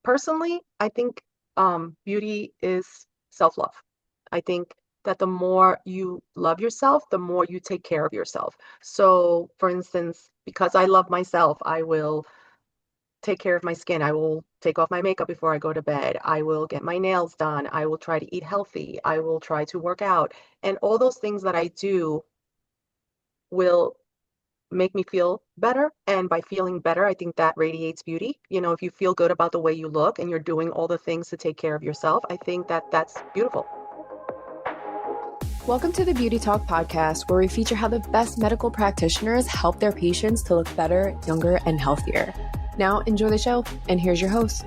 Personally, I think beauty is self-love. I think that the more you love yourself, the more you take care of yourself. So, for instance, because I love myself, I will take care of my skin. I will take off my makeup before I go to bed. I will get my nails done. I will try to eat healthy. I will try to work out. And all those things that I do will make me feel better. And by feeling better, I think that radiates beauty. If you feel good about the way you look and you're doing all the things to take care of yourself, I think that that's beautiful. Welcome to the Beauty Talk podcast, where we feature how the best medical practitioners help their patients to look better, younger, and healthier. Now, enjoy the show, and here's your host.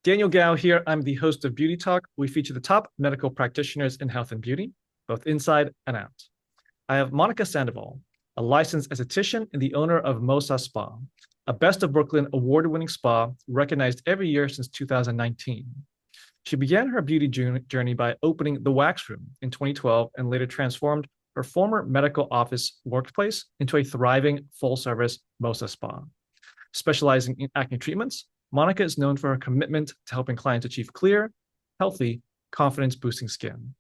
Daniel Gao here. I'm the host of Beauty Talk. We feature the top medical practitioners in health and beauty, both inside and out. I have Monika Sandoval, a licensed esthetician and the owner of Mosa Spa, a Best of Brooklyn award-winning spa recognized every year since 2019. She began her beauty journey by opening the Wax Room in 2012 and later transformed her former medical office workplace into a thriving full-service Mosa Spa. Specializing in acne treatments, Monika is known for her commitment to helping clients achieve clear, healthy, confidence-boosting skin.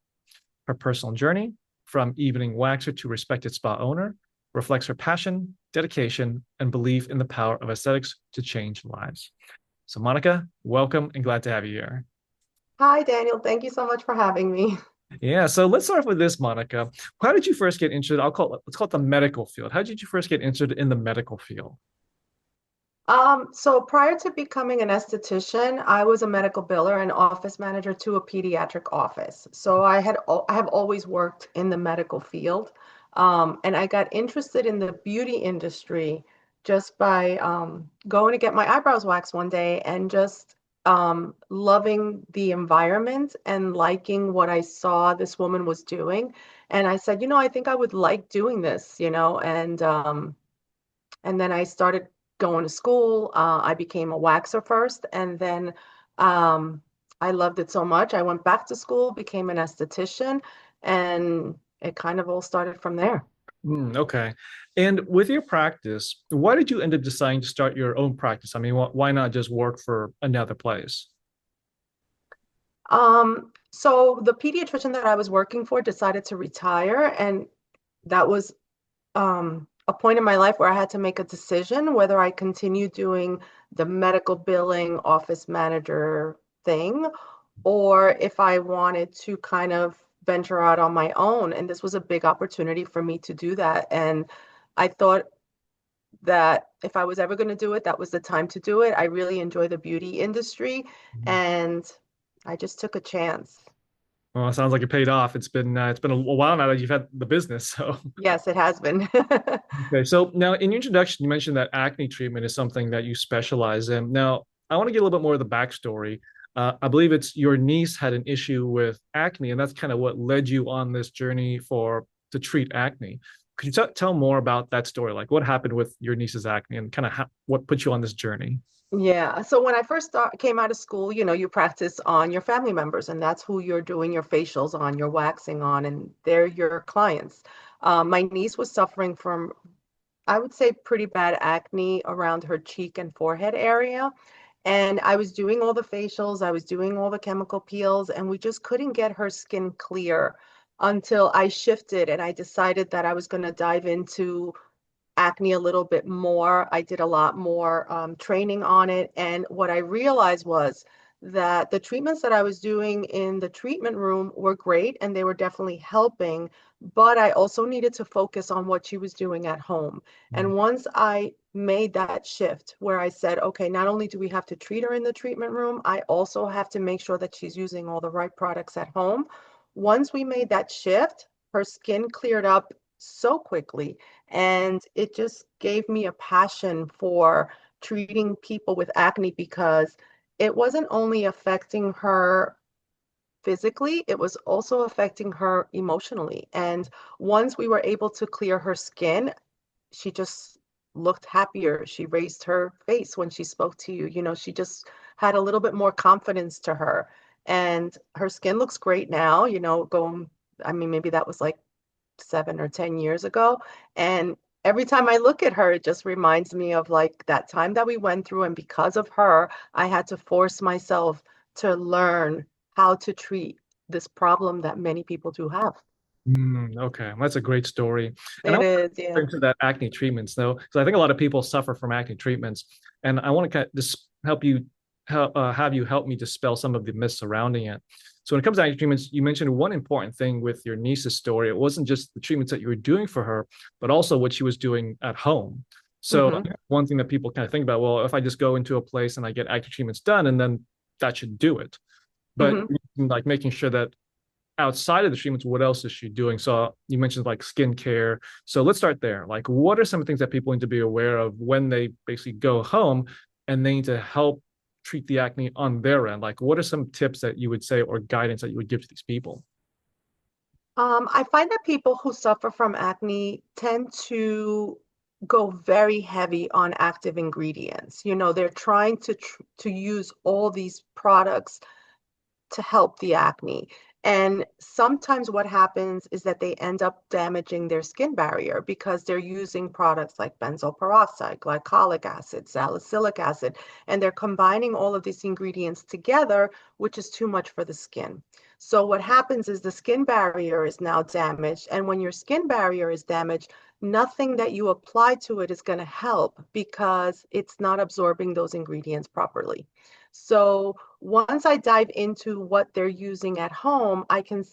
Her personal journey, from evening waxer to respected spa owner, reflects her passion, dedication, and belief in the power of aesthetics to change lives. So Monika, welcome and glad to have you here. Hi, Daniel. Thank you so much for having me. Yeah, so let's start off with this, Monika. How did you first get interested? Let's call it the medical field. How did you first get interested in the medical field? So prior to becoming an esthetician, I was a medical biller and office manager to a pediatric office. So I have always worked in the medical field. And I got interested in the beauty industry just by going to get my eyebrows waxed one day and just loving the environment and liking what I saw this woman was doing. And I said, I think I would like doing this, and then I started going to school. I became a waxer first, and then um, I loved it so much. I went back to school, became an esthetician, and it kind of all started from there. Okay. And with your practice, why did you end up deciding to start your own practice? I mean, why not just work for another place? So the pediatrician that I was working for decided to retire, and that was a point in my life where I had to make a decision whether I continue doing the medical billing office manager thing or if I wanted to kind of venture out on my own. And this was a big opportunity for me to do that. And I thought that if I was ever going to do it, that was the time to do it. I really enjoy the beauty industry and I just took a chance. Well, it sounds like it paid off. It's been a while now that you've had the business. So Yes, it has been. okay. So now in your introduction, you mentioned that acne treatment is something that you specialize in. Now, I want to get a little bit more of the backstory. I believe it's your niece had an issue with acne, and that's kind of what led you on this journey to treat acne. Could you tell more about that story? Like what happened with your niece's acne and kind of what put you on this journey? Yeah. So when I first came out of school, you practice on your family members, and that's who you're doing your facials on, your waxing on, and they're your clients. My niece was suffering from, I would say, pretty bad acne around her cheek and forehead area. And I was doing all the facials, I was doing all the chemical peels, and we just couldn't get her skin clear until I shifted and I decided that I was going to dive into acne a little bit more. I did a lot more training on it. And what I realized was that the treatments that I was doing in the treatment room were great and they were definitely helping, but I also needed to focus on what she was doing at home. And once I made that shift where I said, okay, not only do we have to treat her in the treatment room, I also have to make sure that she's using all the right products at home. Once we made that shift, her skin cleared up so quickly. And it just gave me a passion for treating people with acne because it wasn't only affecting her physically, it was also affecting her emotionally. And once we were able to clear her skin, she just looked happier. She raised her face when she spoke to you. She just had a little bit more confidence to her. And her skin looks great now, maybe that was like 7 or 10 years ago. And every time I look at her, it just reminds me of like that time that we went through. And because of her, I had to force myself to learn how to treat this problem that many people do have. Okay, that's a great story. And I It want is, to yeah. into that acne treatments though, because I think a lot of people suffer from acne treatments, and I want to kind of just have you help me dispel some of the myths surrounding it. So when it comes to acne treatments, you mentioned one important thing with your niece's story. It wasn't just the treatments that you were doing for her, but also what she was doing at home. So Hmm. one thing that people kind of think about, well, if I just go into a place and I get acne treatments done, and then that should do it. But Hmm. like making sure that outside of the treatments, what else is she doing? So you mentioned like skincare. So let's start there. Like, what are some of the things that people need to be aware of when they basically go home and they need to help treat the acne on their end? Like, what are some tips that you would say or guidance that you would give to these people? I find that people who suffer from acne tend to go very heavy on active ingredients. You know, they're trying to use all these products to help the acne. And sometimes what happens is that they end up damaging their skin barrier because they're using products like benzoyl peroxide, glycolic acid, salicylic acid, and they're combining all of these ingredients together, which is too much for the skin. So what happens is the skin barrier is now damaged. And when your skin barrier is damaged, nothing that you apply to it is going to help because it's not absorbing those ingredients properly. So once I dive into what they're using at home, I can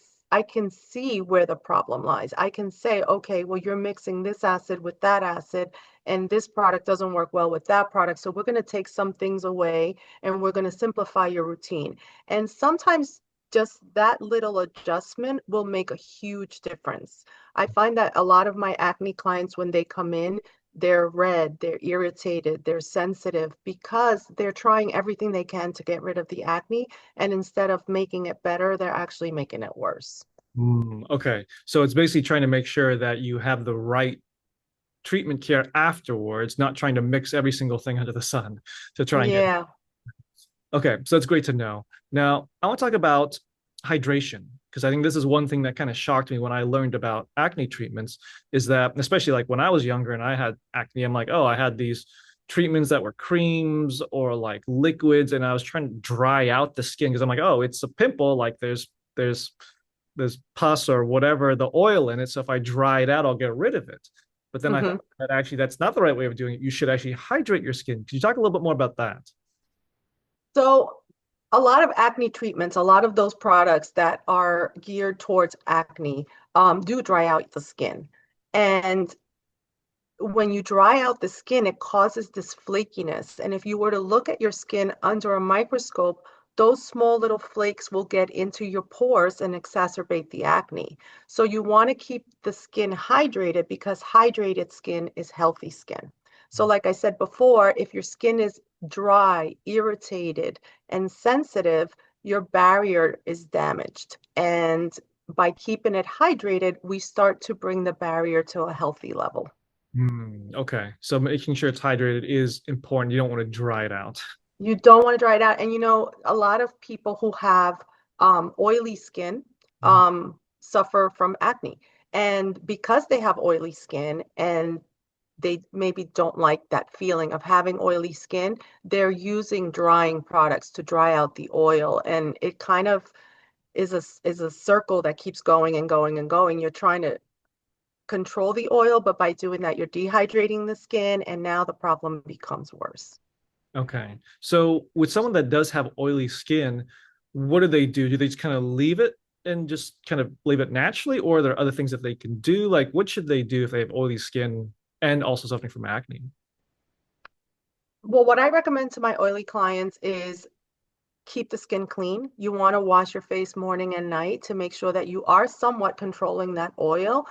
see where the problem lies. I can say, okay, well, you're mixing this acid with that acid, and this product doesn't work well with that product. So we're going to take some things away and we're going to simplify your routine. And sometimes just that little adjustment will make a huge difference. I find that a lot of my acne clients, when they come in, they're red, they're irritated, they're sensitive because they're trying everything they can to get rid of the acne. And instead of making it better, they're actually making it worse. Okay. So it's basically trying to make sure that you have the right treatment care afterwards, not trying to mix every single thing under the sun to try and get. Yeah. Okay, so that's great to know. Now, I want to talk about hydration because I think this is one thing that kind of shocked me when I learned about acne treatments is that, especially like when I was younger and I had acne, I'm like, oh, I had these treatments that were creams or like liquids, and I was trying to dry out the skin because I'm like, oh, it's a pimple, like there's pus or whatever, the oil in it. So if I dry it out, I'll get rid of it. But then I Hmm. thought that actually that's not the right way of doing it. You should actually hydrate your skin. Could you talk a little bit more about that? So a lot of acne treatments, a lot of those products that are geared towards acne, do dry out the skin. And when you dry out the skin, it causes this flakiness. And if you were to look at your skin under a microscope, those small little flakes will get into your pores and exacerbate the acne. So you want to keep the skin hydrated because hydrated skin is healthy skin. So, like I said before, if your skin is dry, irritated, and sensitive, your barrier is damaged. And by keeping it hydrated, we start to bring the barrier to a healthy level. Okay. So making sure it's hydrated is important. You don't want to dry it out. You don't want to dry it out. And a lot of people who have oily skin suffer from acne. And because they have oily skin and they maybe don't like that feeling of having oily skin, they're using drying products to dry out the oil. And it kind of is a circle that keeps going and going and going. You're trying to control the oil, but by doing that, you're dehydrating the skin, and now the problem becomes worse. Okay. So with someone that does have oily skin, what do they do? Do they just kind of leave it and just kind of leave it naturally, or are there other things that they can do? Like, what should they do if they have oily skin and also suffering from acne? Well, what I recommend to my oily clients is keep the skin clean. You want to wash your face morning and night to make sure that you are somewhat controlling that oil,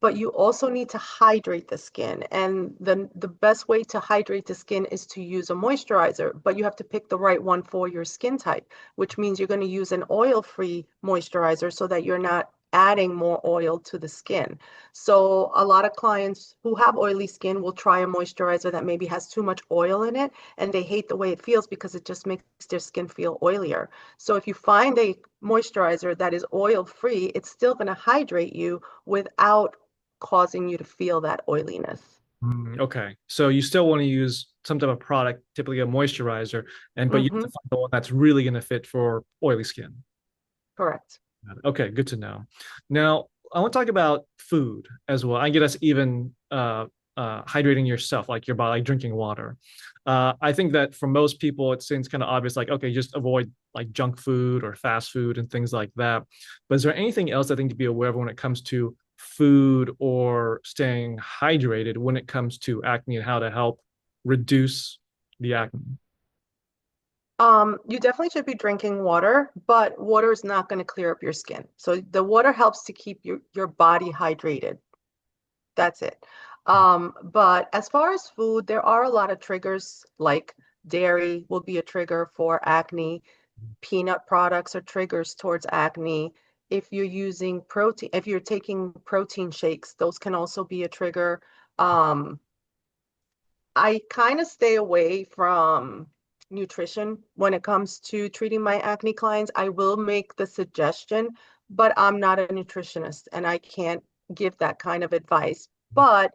but you also need to hydrate the skin. And the best way to hydrate the skin is to use a moisturizer, but you have to pick the right one for your skin type, which means you're going to use an oil-free moisturizer so that you're not adding more oil to the skin. So a lot of clients who have oily skin will try a moisturizer that maybe has too much oil in it, and they hate the way it feels because it just makes their skin feel oilier. So if you find a moisturizer that is oil free, it's still going to hydrate you without causing you to feel that oiliness. Okay. So you still want to use some type of product, typically a moisturizer, but you have to Hmm. find the one that's really going to fit for oily skin. Correct. Okay, good to know. Now, I want to talk about food as well. I get us even hydrating yourself, like your body, like drinking water. I think that for most people, it seems kind of obvious, like, okay, just avoid like junk food or fast food and things like that. But is there anything else I think to be aware of when it comes to food or staying hydrated when it comes to acne and how to help reduce the acne? You definitely should be drinking water, but water is not going to clear up your skin. So the water helps to keep your body hydrated. That's it. But as far as food, there are a lot of triggers, like dairy will be a trigger for acne. Peanut products are triggers towards acne. If you're using protein, if you're taking protein shakes, those can also be a trigger. Um, I kind of stay away from nutrition when it comes to treating my acne clients. I will make the suggestion, but I'm not a nutritionist and I can't give that kind of advice. But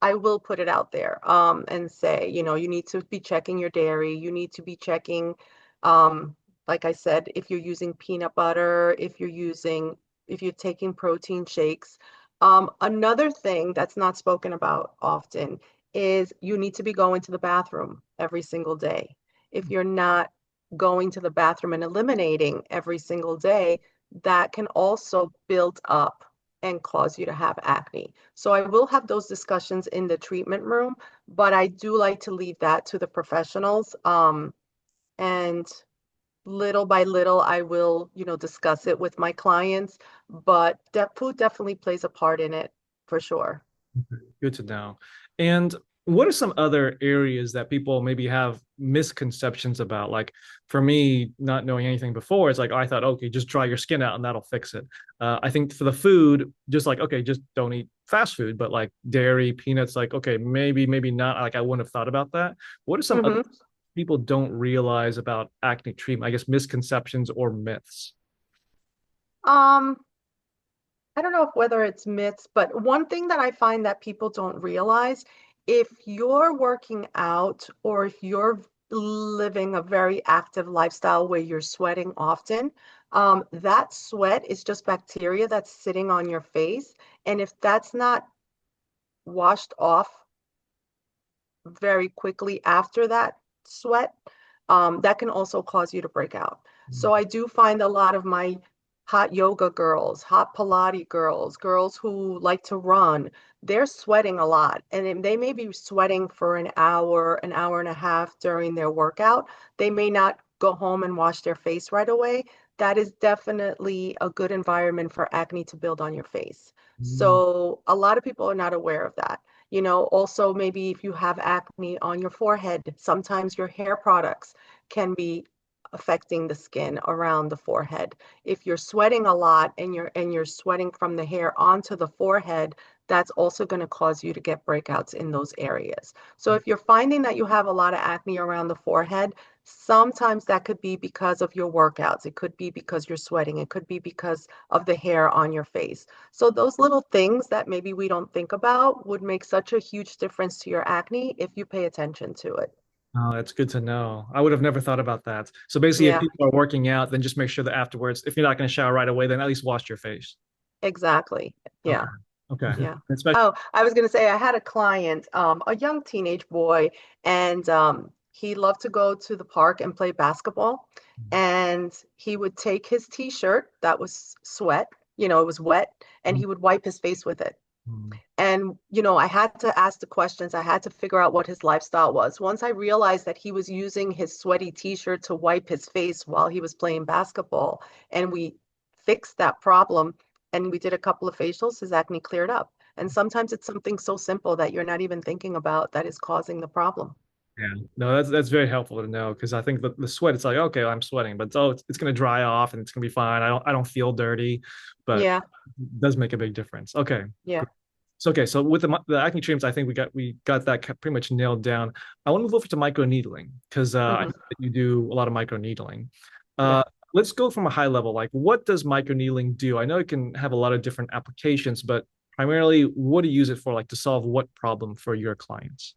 I will put it out there and say, you need to be checking your dairy. You need to be checking, um, like I said, if you're using peanut butter, if you're taking protein shakes. Another thing that's not spoken about often is you need to be going to the bathroom every single day. If you're not going to the bathroom and eliminating every single day, that can also build up and cause you to have acne. So I will have those discussions in the treatment room, but I do like to leave that to the professionals. And little by little, I will, discuss it with my clients, but food definitely plays a part in it for sure. Good to know. And what are some other areas that people maybe have misconceptions about? Like for me, not knowing anything before, it's like, oh, I thought, okay, just dry your skin out and that'll fix it. I think for the food, just like, okay, just don't eat fast food, but like dairy, peanuts, like, okay, maybe not. Like I wouldn't have thought about that. What are some other Hmm. people don't realize about acne treatment? I guess misconceptions or myths. Um, I don't know if whether it's myths, but one thing that I find that people don't realize, if you're working out or if you're living a very active lifestyle where you're sweating often, that sweat is just bacteria that's sitting on your face. And if that's not washed off very quickly after that sweat, that can also cause you to break out. So I do find a lot of my hot yoga girls, hot Pilates girls, girls who like to run, they're sweating a lot. And they may be sweating for an hour and a half during their workout. They may not go home and wash their face right away. That is definitely a good environment for acne to build on your face. Mm. So a lot of people are not aware of that. Also maybe if you have acne on your forehead, sometimes your hair products can be affecting the skin around the forehead. If you're sweating a lot and you're sweating from the hair onto the forehead, that's also going to cause you to get breakouts in those areas. So if you're finding that you have a lot of acne around the forehead, sometimes that could be because of your workouts. It could be because you're sweating. It could be because of the hair on your face. So those little things that maybe we don't think about would make such a huge difference to your acne if you pay attention to it. Oh, that's good to know. I would have never thought about that. So basically, if Yeah, people are working out, then just make sure that afterwards, if you're not going to shower right away, then at least wash your face. exactly. Okay. Yeah. Okay. Yeah. Especially, Oh, I was going to say I had a client, a young teenage boy, and he loved to go to the park and play basketball. And he would take his t-shirt that was sweat, it was wet, and he would wipe his face with it. And, I had to ask the questions. I had to figure out what his lifestyle was. Once I realized that he was using his sweaty t-shirt to wipe his face while he was playing basketball, and we fixed that problem and we did a couple of facials, his acne cleared up. And sometimes it's something so simple that you're not even thinking about that is causing the problem. yeah. No, that's very helpful to know because I think the sweat, it's like, okay, I'm sweating, but it's going to dry off and it's going to be fine. I don't feel dirty, but Yeah, it does make a big difference. Okay. yeah, So okay, so with the acne treatments, I think we got that pretty much nailed down. I want to move over to microneedling because I know hmm, that you do a lot of microneedling. yeah. Uh, let's go from a high level. Like, what does microneedling do? I know it can have a lot of different applications, but primarily, what do you use it for, like to solve what problem for your clients?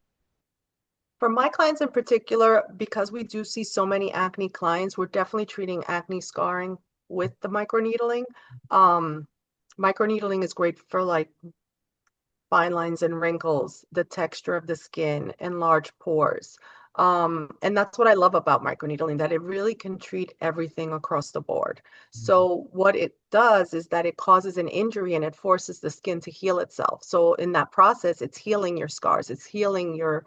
For my clients in particular, because we do see so many acne clients, we're definitely treating acne scarring with the microneedling. Um, Microneedling is great for like fine lines and wrinkles, the texture of the skin, enlarged pores. And that's what I love about microneedling, that it really can treat everything across the board. So what it does is that it causes an injury and it forces the skin to heal itself. So in that process, it's healing your scars, it's healing your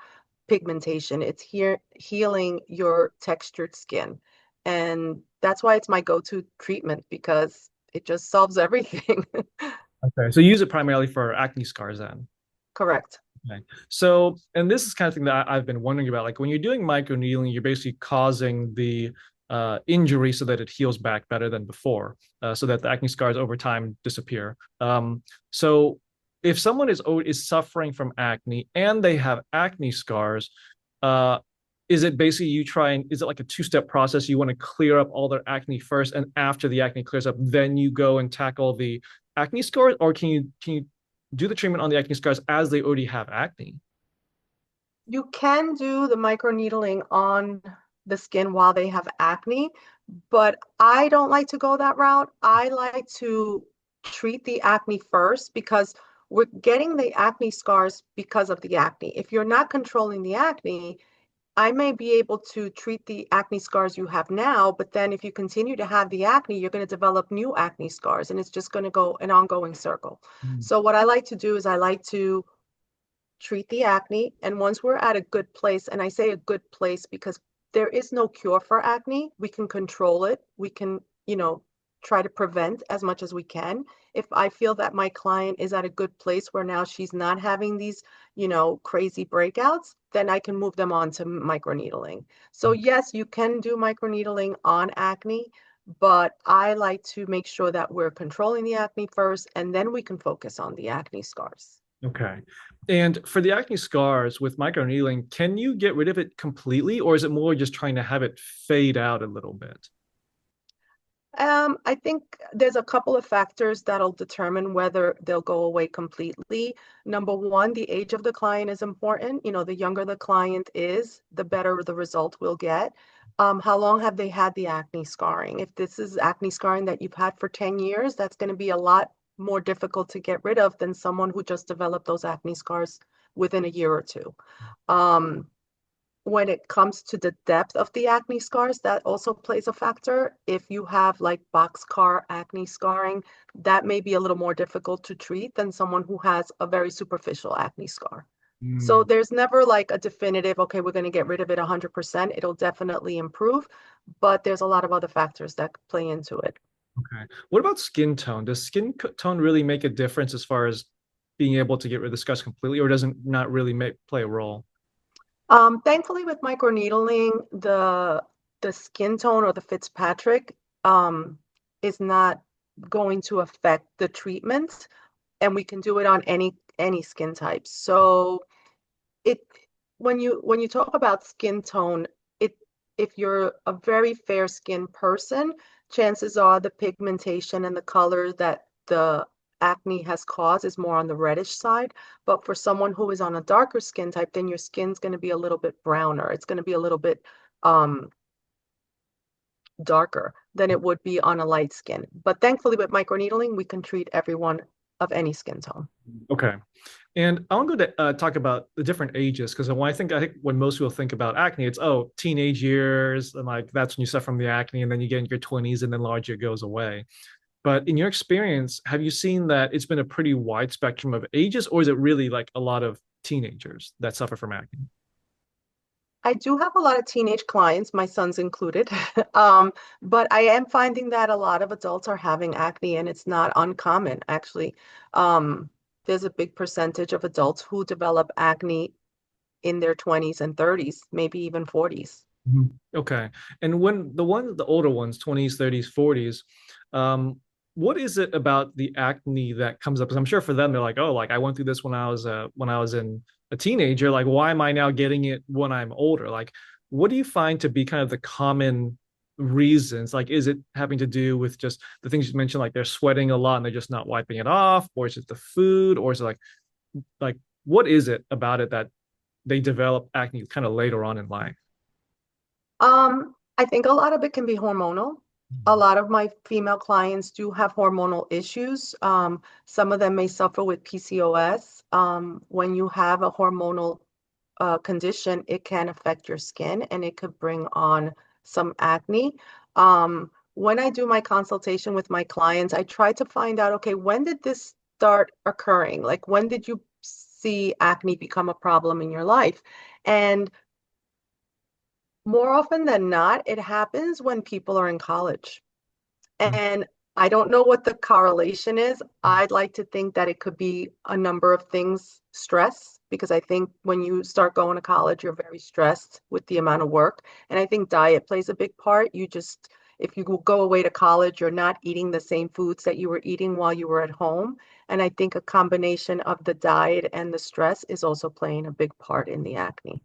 pigmentation, it's here healing your textured skin. And that's why it's my go-to treatment because it just solves everything. Okay. So you use it primarily for acne scars then. Correct. Okay. So, and this is kind of thing that I've been wondering about. Like when you're doing microneedling, you're basically causing the injury so that it heals back better than before, so that the acne scars over time disappear. So, if someone is suffering from acne and they have acne scars, uh, is it basically is it like a two-step process? You want to clear up all their acne first, and after the acne clears up, then you go and tackle the acne scars, or can you do the treatment on the acne scars as they already have acne? You can do the microneedling on the skin while they have acne, but I don't like to go that route. I like to treat the acne first because we're getting the acne scars because of the acne. If you're not controlling the acne, I may be able to treat the acne scars you have now, but then if you continue to have the acne, you're going to develop new acne scars and it's just going to go an ongoing circle. Mm. So what I like to do is I like to treat the acne. And once we're at a good place, and I say a good place because there is no cure for acne, we can control it. We can, try to prevent as much as we can. If I feel that my client is at a good place where now she's not having these, crazy breakouts, then I can move them on to microneedling. So yes, you can do microneedling on acne, but I like to make sure that we're controlling the acne first, and then we can focus on the acne scars. Okay. And for the acne scars with microneedling, can you get rid of it completely, or is it more just trying to have it fade out a little bit? I think there's a couple of factors that'll determine whether they'll go away completely. Number one, the age of the client is important. The younger the client is, the better the result we'll get. How long have they had the acne scarring? If this is acne scarring that you've had for 10 years, that's going to be a lot more difficult to get rid of than someone who just developed those acne scars within a year or two. Um, when it comes to the depth of the acne scars, that also plays a factor. If you have like boxcar acne scarring, that may be a little more difficult to treat than someone who has a very superficial acne scar. So Mm, there's never like a definitive, okay, we're going to get rid of it 100%. It'll definitely improve, but there's a lot of other factors that play into it. okay. What about skin tone? Does tone really make a difference as far as being able to get rid of the scars completely, or doesn't not really play a role? Thankfully, with microneedling, the skin tone or the Fitzpatrick is not going to affect the treatment, and we can do it on any skin type. So it when you talk about skin tone, it if you're a very fair skinned person, chances are the pigmentation and the color that the acne has caused is more on the reddish side. But for someone who is on a darker skin type, then your skin's going to be a little bit browner. It's going to be a little bit um, darker than it would be on a light skin. But thankfully, with microneedling, we can treat everyone of any skin tone. Okay. And I want to go to talk about the different ages because I think when most people think about acne, it's teenage years and like that's when you suffer from the acne, and then you get in your 20s and then largely it goes away. But in your experience, have you seen that it's been a pretty wide spectrum of ages, or is it really like a lot of teenagers that suffer from acne? I do have a lot of teenage clients, my son's included, but I am finding that a lot of adults are having acne, and it's not uncommon, actually. Um, there's a big percentage of adults who develop acne in their 20s and 30s, maybe even 40s. Mhm. Okay. And when the older ones, 20s, 30s, 40s, um, what is it about the acne that comes up? Because I'm sure for them, they're like, oh, like I went through this when I was in a teenager. Like, why am I now getting it when I'm older? Like, what do you find to be kind of the common reasons? Like, is it having to do with just the things you mentioned, like they're sweating a lot and they're just not wiping it off, or is it the food, or is it like what is it about it that they develop acne kind of later on in life? I think a lot of it can be hormonal. A lot of my female clients do have hormonal issues. Some of them may suffer with PCOS. When you have a hormonal condition, it can affect your skin and it could bring on some acne. When I do my consultation with my clients, I try to find out, okay, when did this start occurring? Like, when did you see acne become a problem in your life? And more often than not, it happens when people are in college. And I don't know what the correlation is. I'd like to think that it could be a number of things, stress, because I think when you start going to college, you're very stressed with the amount of work. And I think diet plays a big part. If you go away to college, you're not eating the same foods that you were eating while you were at home. And I think a combination of the diet and the stress is also playing a big part in the acne.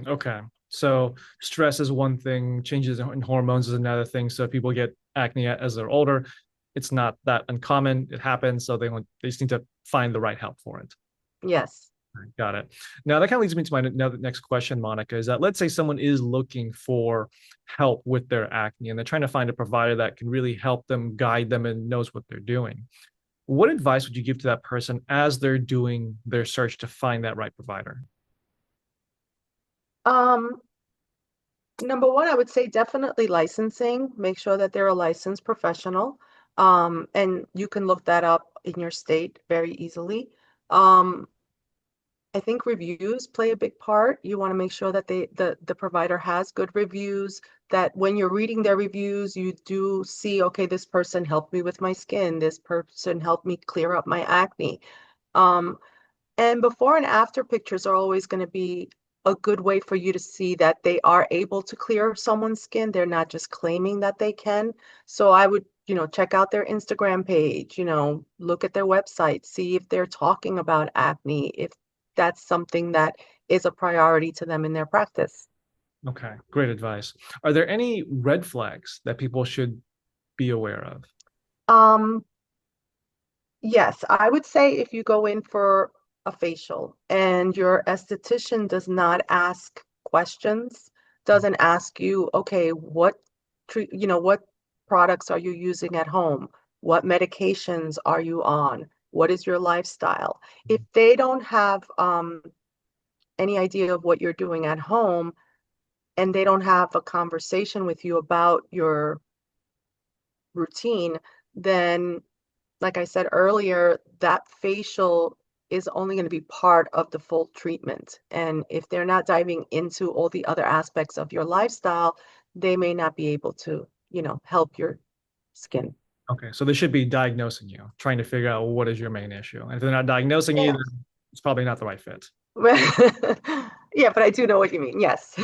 Okay. So stress is one thing, changes in hormones is another thing. So if people get acne as they're older, it's not that uncommon. It happens. So they just need to find the right help for it. Yes. Got it. Now that kind of leads me to my next question, Monica, is that let's say someone is looking for help with their acne and they're trying to find a provider that can really help them, guide them, and knows what they're doing. What advice would you give to that person as they're doing their search to find that right provider? Um, Number one, I would say definitely licensing. Make sure that they're a licensed professional. And you can look that up in your state very easily. Um, I think reviews play a big part. You want to make sure that the provider has good reviews, that when you're reading their reviews, you do see, okay, this person helped me with my skin, this person helped me clear up my acne. Um, and before and after pictures are always going to be a good way for you to see that they are able to clear someone's skin. They're not just claiming that they can. So I would, check out their Instagram page, look at their website, see if they're talking about acne, if that's something that is a priority to them in their practice. Okay, great advice. Are there any red flags that people should be aware of? Um, Yes, I would say if you go in for a facial and your esthetician does not ask questions, doesn't ask you, okay, what products are you using at home? What medications are you on? What is your lifestyle? If they don't have any idea of what you're doing at home and they don't have a conversation with you about your routine, then like I said earlier, that facial is only going to be part of the full treatment. And if they're not diving into all the other aspects of your lifestyle, they may not be able to, help your skin. Okay, so they should be diagnosing you, trying to figure out what is your main issue. And if they're not diagnosing you, Yeah. then it's probably not the right fit. Yeah, but I do know what you mean. Yes.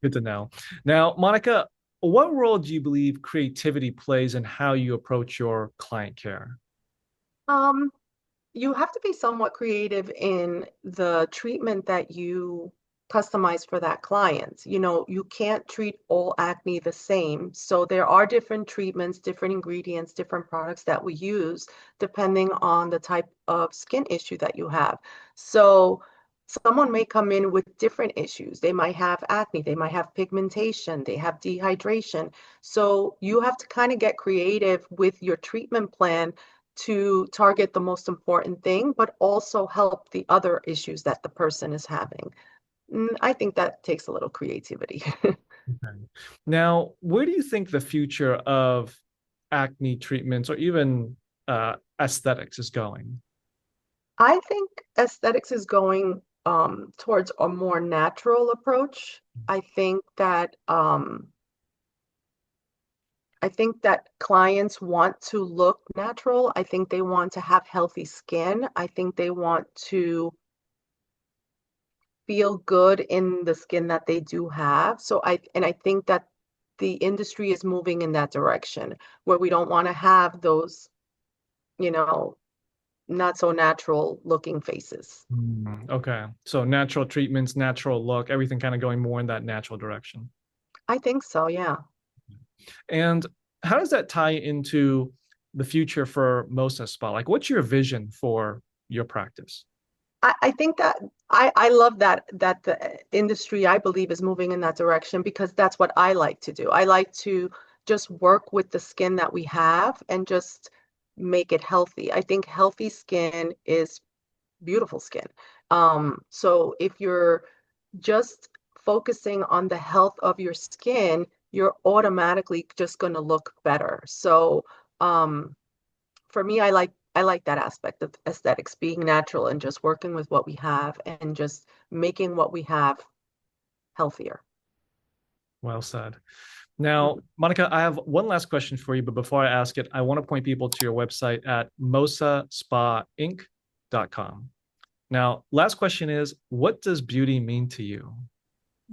Good to know. Now, Monica, what role do you believe creativity plays in how you approach your client care? Um, you have to be somewhat creative in the treatment that you customize for that client. You can't treat all acne the same. So there are different treatments, different ingredients, different products that we use depending on the type of skin issue that you have. So someone may come in with different issues. They might have acne, they might have pigmentation, they have dehydration. So you have to kind of get creative with your treatment plan to target the most important thing, but also help the other issues that the person is having. I think that takes a little creativity. Okay. Now, where do you think the future of acne treatments or even aesthetics is going? I think aesthetics is going towards a more natural approach. I think that clients want to look natural. I think they want to have healthy skin. I think they want to feel good in the skin that they do have. I think that the industry is moving in that direction where we don't want to have those, you know, not so natural looking faces. Okay. So natural treatments, natural look, everything kind of going more in that natural direction. I think so, yeah. And how does that tie into the future for Mosa Spa? Like, what's your vision for your practice? I think that I love that the industry, I believe, is moving in that direction because that's what I like to do. I like to just work with the skin that we have and just make it healthy. I think healthy skin is beautiful skin. So if you're just focusing on the health of your skin, you're automatically just going to look better. So for me, I like that aspect of aesthetics, being natural and just working with what we have and just making what we have healthier. Well said. Now, Monica, I have one last question for you, but before I ask it, I want to point people to your website at mosaspainc.com. Now, last question is, what does beauty mean to you?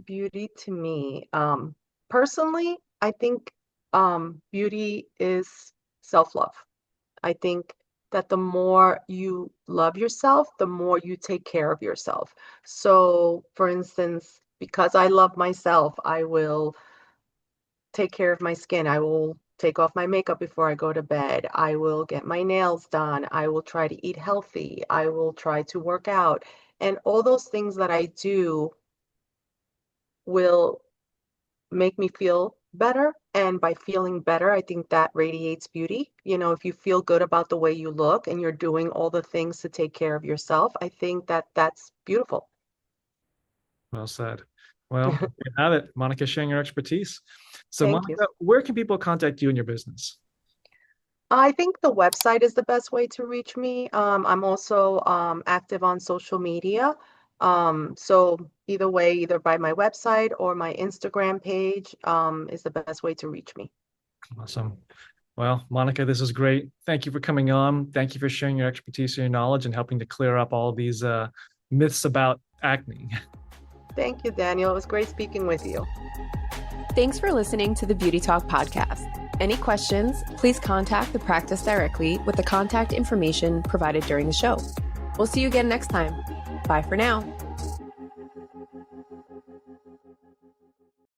Beauty to me, personally, I think beauty is self-love. I think that the more you love yourself, the more you take care of yourself. So, for instance, because I love myself, I will take care of my skin. I will take off my makeup before I go to bed. I will get my nails done. I will try to eat healthy. I will try to work out. And all those things that I do will make me feel better. And by feeling better, I think that radiates beauty. You know, if you feel good about the way you look and you're doing all the things to take care of yourself, I think that that's beautiful. Well said. Well, there you have it. Monica sharing your expertise. So, Thank you. Monica, where can people contact you in your business? I think the website is the best way to reach me. I'm also active on social media. So either way, either by my website or my Instagram page, is the best way to reach me. Awesome. Well, Monica, this is great. Thank you for coming on. Thank you for sharing your expertise and your knowledge and helping to clear up all these myths about acne. Thank you, Daniel. It was great speaking with you. Thanks for listening to the Beauty Talk podcast. Any questions, please contact the practice directly with the contact information provided during the show. We'll see you again next time. Bye for now.